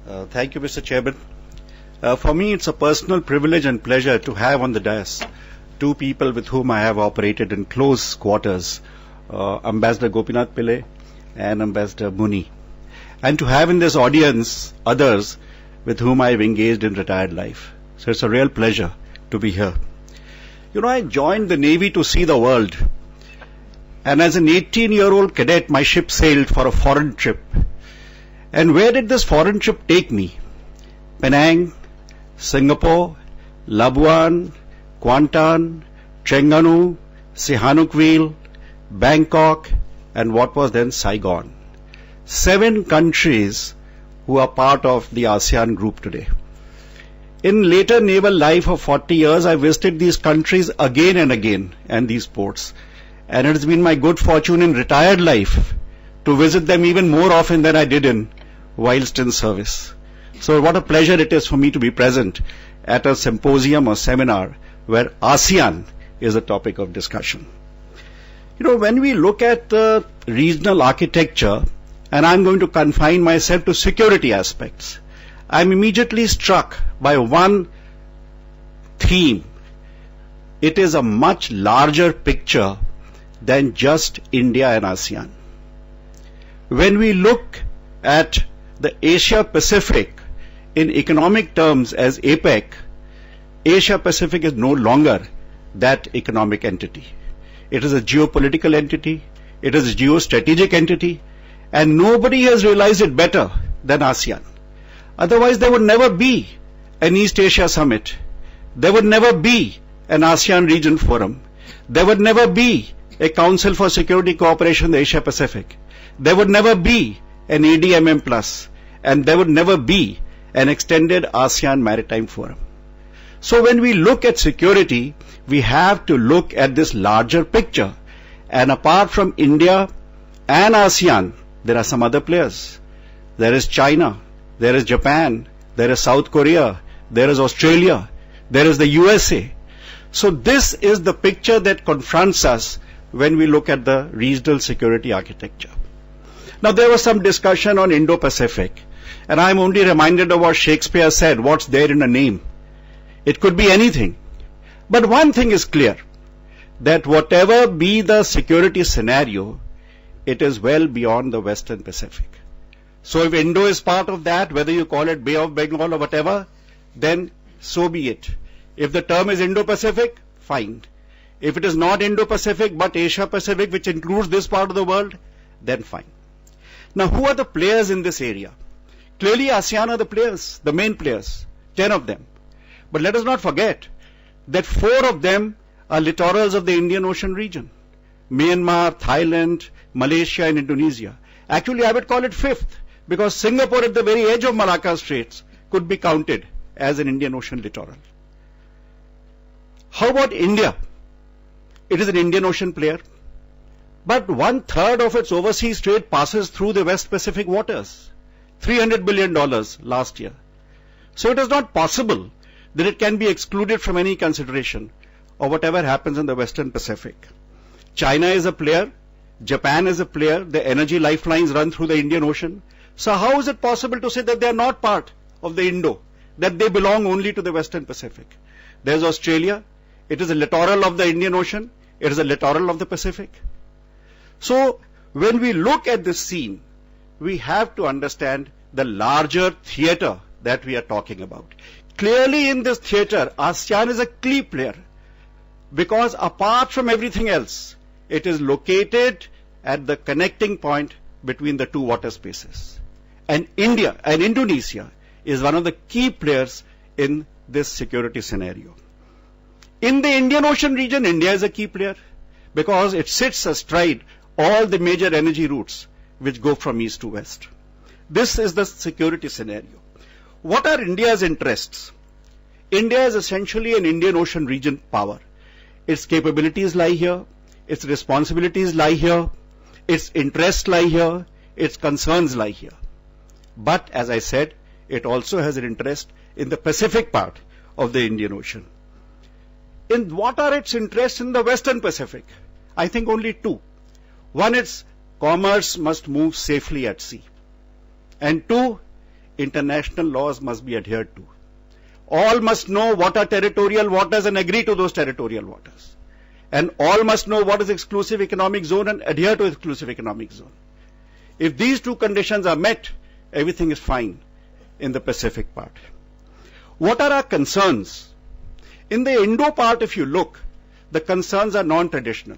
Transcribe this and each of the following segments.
Thank you, Mr. Chairman. For me, it's a personal privilege and pleasure to have on the dais two people with whom I have operated in close quarters, Ambassador Gopinath Pillai and Ambassador Muni, and to have in this audience others with whom I have engaged in retired life. So it's a real pleasure to be here. You know, I joined the Navy to see the world, and as an 18-year-old cadet, my ship sailed for a foreign trip. And where did this foreign trip take me? Penang, Singapore, Labuan, Kuantan, Terengganu, Sihanoukville, Bangkok, and what was then Saigon. 7 countries who are part of the ASEAN group today. In later naval life of 40 years, I visited these countries again and again, and these ports. And it has been my good fortune in retired life to visit them even more often than I did whilst in service. So what a pleasure it is for me to be present at a symposium or seminar where ASEAN is a topic of discussion. You know, when we look at the regional architecture, and I'm going to confine myself to security aspects, I'm immediately struck by one theme. It is a much larger picture than just India and ASEAN. When we look at the Asia Pacific in economic terms as APEC, Asia Pacific is no longer that economic entity. It is a geopolitical entity, it is a geostrategic entity, and nobody has realized it better than ASEAN. Otherwise there would never be an East Asia Summit, there would never be an ASEAN Region Forum, there would never be a Council for Security Cooperation in the Asia Pacific, there would never be an ADMM Plus, and there would never be an extended ASEAN Maritime Forum. So when we look at security, we have to look at this larger picture. And apart from India and ASEAN, there are some other players. There is China, there is Japan, there is South Korea, there is Australia, there is the USA. So this is the picture that confronts us when we look at the regional security architecture. Now there was some discussion on Indo-Pacific, and I'm only reminded of what Shakespeare said, what's there in a name? It could be anything. But one thing is clear, that whatever be the security scenario, it is well beyond the Western Pacific. So if Indo is part of that, whether you call it Bay of Bengal or whatever, then so be it. If the term is Indo-Pacific, fine. If it is not Indo-Pacific but Asia-Pacific, which includes this part of the world, then fine. Now who are the players in this area? Clearly ASEAN are the players, the main players, 10 of them. But let us not forget that 4 of them are littorals of the Indian Ocean region. Myanmar, Thailand, Malaysia and Indonesia. Actually I would call it 5th, because Singapore at the very edge of Malacca Straits could be counted as an Indian Ocean littoral. How about India? It is an Indian Ocean player, but 1/3 of its overseas trade passes through the West Pacific waters. $300 billion last year. So it is not possible that it can be excluded from any consideration of whatever happens in the Western Pacific. China is a player, Japan is a player, the energy lifelines run through the Indian Ocean. So how is it possible to say that they are not part of the Indo, that they belong only to the Western Pacific? There's Australia, it is a littoral of the Indian Ocean, it is a littoral of the Pacific. So when we look at this scene, we have to understand the larger theater that we are talking about. Clearly in this theater, ASEAN is a key player, because apart from everything else, it is located at the connecting point between the two water spaces. And India and Indonesia is one of the key players in this security scenario. In the Indian Ocean region, India is a key player because it sits astride all the major energy routes which go from east to west. This is the security scenario. What are India's interests? India is essentially an Indian Ocean region power. Its capabilities lie here, its responsibilities lie here, its interests lie here, its concerns lie here. But as I said, it also has an interest in the Pacific part of the Indian Ocean. In what are its interests in the Western Pacific? I think only 2. One is commerce must move safely at sea. And 2, international laws must be adhered to. All must know what are territorial waters and agree to those territorial waters. And all must know what is exclusive economic zone and adhere to exclusive economic zone. If these two conditions are met, everything is fine in the Pacific part. What are our concerns? In the Indo part, if you look, the concerns are non-traditional.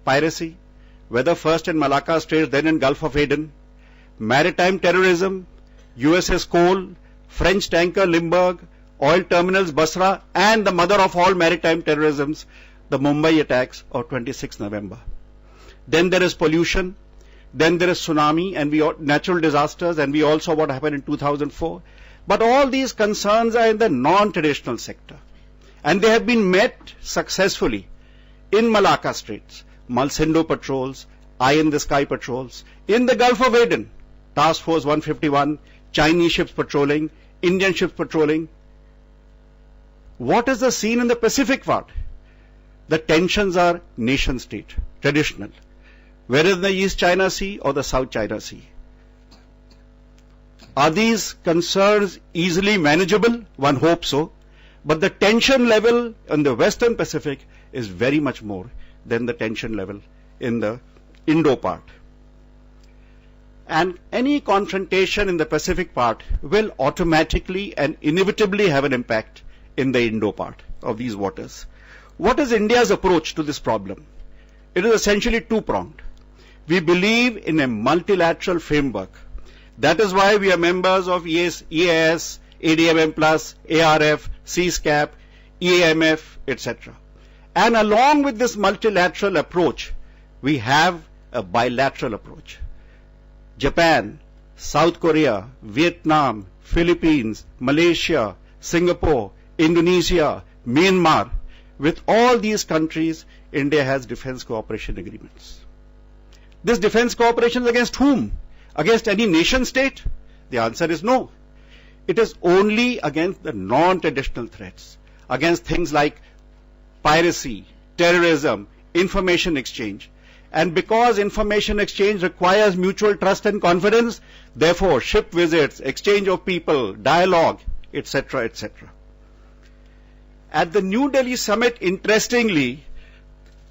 Piracy, whether first in Malacca Straits, then in Gulf of Aden, maritime terrorism, USS Cole, French tanker Limburg, oil terminals Basra, and the mother of all maritime terrorisms, the Mumbai attacks of 26 November. Then there is pollution, then there is tsunami and natural disasters, and we all saw what happened in 2004. But all these concerns are in the non-traditional sector. And they have been met successfully in Malacca Straits, Malsindo patrols, Eye in the Sky patrols, in the Gulf of Aden, Task Force 151, Chinese ships patrolling, Indian ships patrolling. What is the scene in the Pacific part? The tensions are nation state, traditional. Whether in the East China Sea or the South China Sea. Are these concerns easily manageable? One hopes so. But the tension level in the Western Pacific is very much more than the tension level in the Indo part. And any confrontation in the Pacific part will automatically and inevitably have an impact in the Indo part of these waters. What is India's approach to this problem? It is essentially two-pronged. We believe in a multilateral framework. That is why we are members of EAS, ADMM+, ARF, CSCAP, EAMF, etc. And along with this multilateral approach, we have a bilateral approach. Japan, South Korea, Vietnam, Philippines, Malaysia, Singapore, Indonesia, Myanmar. With all these countries, India has defense cooperation agreements. This defense cooperation is against whom? Against any nation state? The answer is no. It is only against the non-traditional threats, against things like piracy, terrorism, information exchange. And because information exchange requires mutual trust and confidence, therefore ship visits, exchange of people, dialogue, etc., etc. At the New Delhi summit, interestingly,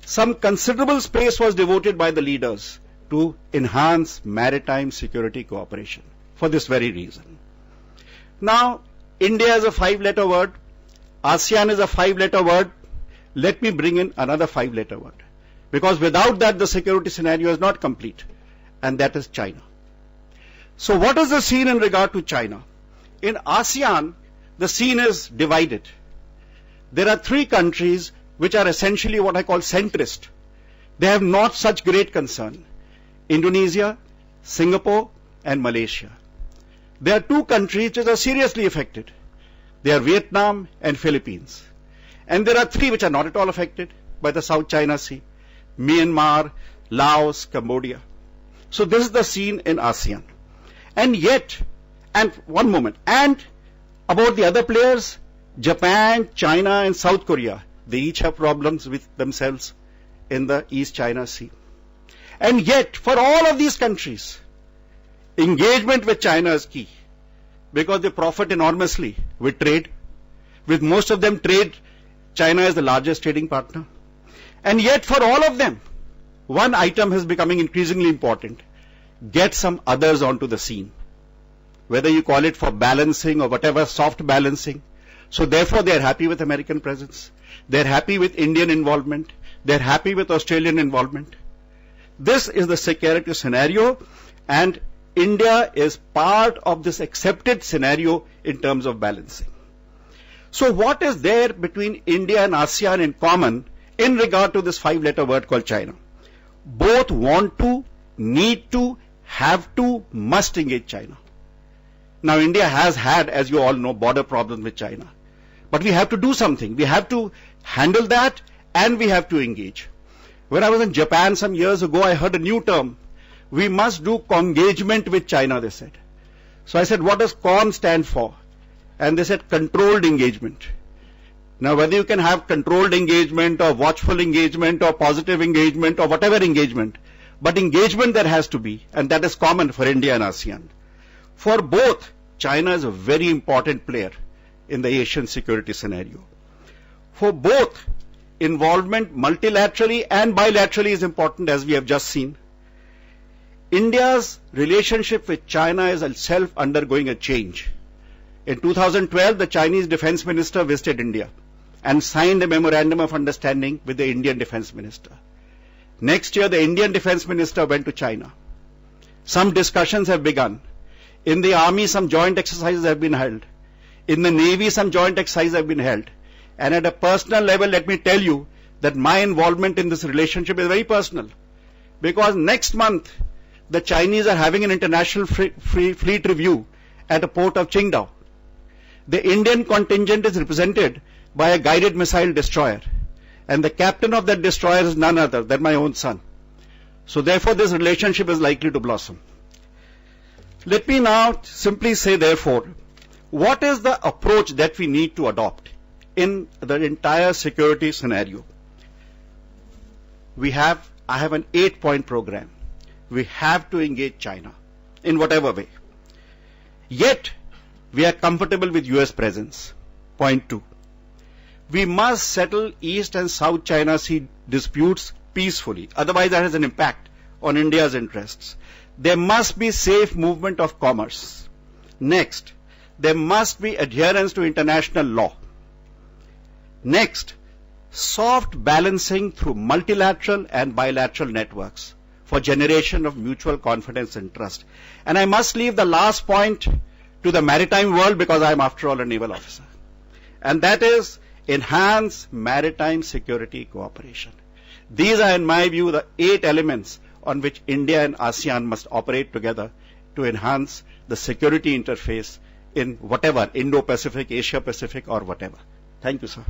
some considerable space was devoted by the leaders to enhance maritime security cooperation for this very reason. Now, India is a 5-letter word. ASEAN is a 5-letter word. Let me bring in another 5-letter word. Because without that, the security scenario is not complete. And that is China. So what is the scene in regard to China? In ASEAN, the scene is divided. There are 3 countries which are essentially what I call centrist. They have not such great concern. Indonesia, Singapore, and Malaysia. There are 2 countries which are seriously affected. They are Vietnam and Philippines. And there are 3 which are not at all affected by the South China Sea. Myanmar, Laos, Cambodia. So this is the scene in ASEAN. And yet, and one moment, and about the other players, Japan, China, and South Korea, they each have problems with themselves in the East China Sea. And yet, for all of these countries, engagement with China is key because they profit enormously with trade. With most of them trade, China is the largest trading partner. And yet for all of them, one item is becoming increasingly important. Get some others onto the scene. Whether you call it for balancing or whatever, soft balancing. So therefore they are happy with American presence. They are happy with Indian involvement. They are happy with Australian involvement. This is the security scenario, and India is part of this accepted scenario in terms of balancing. So what is there between India and ASEAN in common in regard to this 5-letter word called China? Both want to, need to, have to, must engage China. Now India has had, as you all know, border problems with China. But we have to do something. We have to handle that and we have to engage. When I was in Japan some years ago, I heard a new term. We must do congagement with China, they said. So I said, what does CON stand for? And they said, controlled engagement. Now whether you can have controlled engagement or watchful engagement or positive engagement or whatever engagement, but engagement there has to be, and that is common for India and ASEAN. For both, China is a very important player in the Asian security scenario. For both, involvement multilaterally and bilaterally is important, as we have just seen. India's relationship with China is itself undergoing a change. In 2012, the Chinese Defense Minister visited India and signed a memorandum of understanding with the Indian Defense Minister. Next year, the Indian Defense Minister went to China. Some discussions have begun. In the Army, some joint exercises have been held. In the Navy, some joint exercises have been held. And at a personal level, let me tell you that my involvement in this relationship is very personal. Because next month, the Chinese are having an international fleet review at the port of Qingdao. The Indian contingent is represented by a guided missile destroyer. And the captain of that destroyer is none other than my own son. So therefore, this relationship is likely to blossom. Let me now simply say, therefore, what is the approach that we need to adopt in the entire security scenario? I have an 8-point program. We have to engage China in whatever way. Yet, we are comfortable with US presence. Point 2. We must settle East and South China Sea disputes peacefully. Otherwise, that has an impact on India's interests. There must be safe movement of commerce. Next, there must be adherence to international law. Next, soft balancing through multilateral and bilateral networks for generation of mutual confidence and trust. And I must leave the last point to the maritime world because I am, after all, a naval officer. And that is enhance maritime security cooperation. These are, in my view, the 8 elements on which India and ASEAN must operate together to enhance the security interface in whatever, Indo-Pacific, Asia-Pacific or whatever. Thank you, sir.